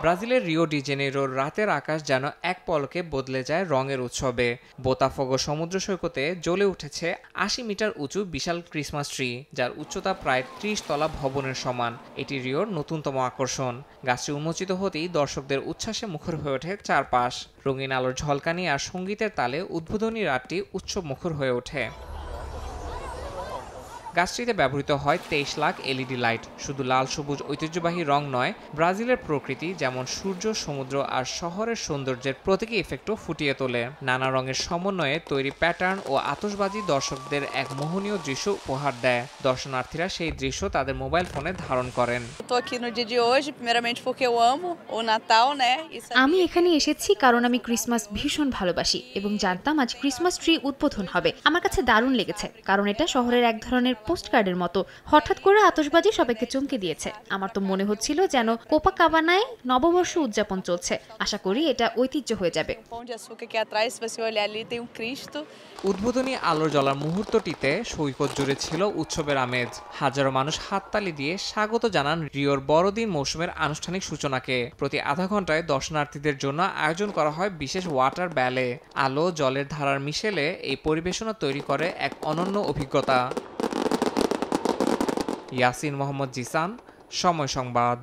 ব্রাজিলের Rio de জেনেইরোর রাতের আকাশ যেন এক পলকে বদলে যায় রঙের উৎসবে। বোতাফোগো সমুদ্র সৈকতে জ্বলে উঠেছে ৮০ মিটার উঁচু বিশাল ক্রিসমাস ট্রি, যার উচ্চতা প্রায় ৩০ তলা ভবনের সমান। এটি রিওর নতুনতম আকর্ষণ। গাছটি উন্মোচিত হতেই দর্শকদের উচ্ছ্বাসে মুখর হয়ে ওঠে চারপাশ। রঙিন আলোর ঝলকানি আর সঙ্গীতের তালে উদ্বোধনী রাতটি উৎসব মুখর হয়ে ওঠে। গাছটিতে ব্যবহৃত হয় ২৩ লাখ এলইডি লাইট। শুধু লাল সবুজ ঐতিহ্যবাহী রং নয়, ব্রাজিলের প্রকৃতি যেমন সূর্য, সমুদ্র আর শহরের সৌন্দর্যের প্রতীকী ইফেক্টও ফুটিয়ে তোলে। নানা রঙের সমন্বয়ে তৈরি প্যাটার্ন ও আতশবাজি দর্শকদের এক মোহনীয় দৃশ্য উপহার দেয়। দর্শনার্থীরা সেই দৃশ্য তাদের মোবাইল ফোনে ধারণ করেন। আমি এখানে এসেছি কারণ আমি ক্রিসমাস ভীষণ ভালোবাসি এবং জানতাম আজ ক্রিসমাস ট্রি উদ্বোধন হবে। আমার কাছে দারুণ লেগেছে কারণ এটা শহরের এক ধরনের পোস্টকার্ডের মতো। হঠাৎ করে আতশবাজি সবাইকে চমকে দিয়েছে। আমার তো মনে হচ্ছিল যেন কোপাকাবানায় নববর্ষ উদযাপন চলছে। আশা করি এটা ঐতিহ্য হয়ে যাবে। উদ্বোধনী আলো জ্বলার মুহূর্তটিতে সৈকত জুড়ে ছিল উৎসবের আমেজ। হাজারো মানুষ হাততালি দিয়ে স্বাগত জানান রিওর বড়দিন মৌসুমের আনুষ্ঠানিক সূচনাকে। প্রতি আধা ঘন্টায় দর্শনার্থীদের জন্য আয়োজন করা হয় বিশেষ ওয়াটার ব্যালে। আলো জলের ধারার মিশেলে এই পরিবেশনা তৈরি করে এক অনন্য অভিজ্ঞতা। ইয়াসিন মোহাম্মদ জিসান, সময় সংবাদ।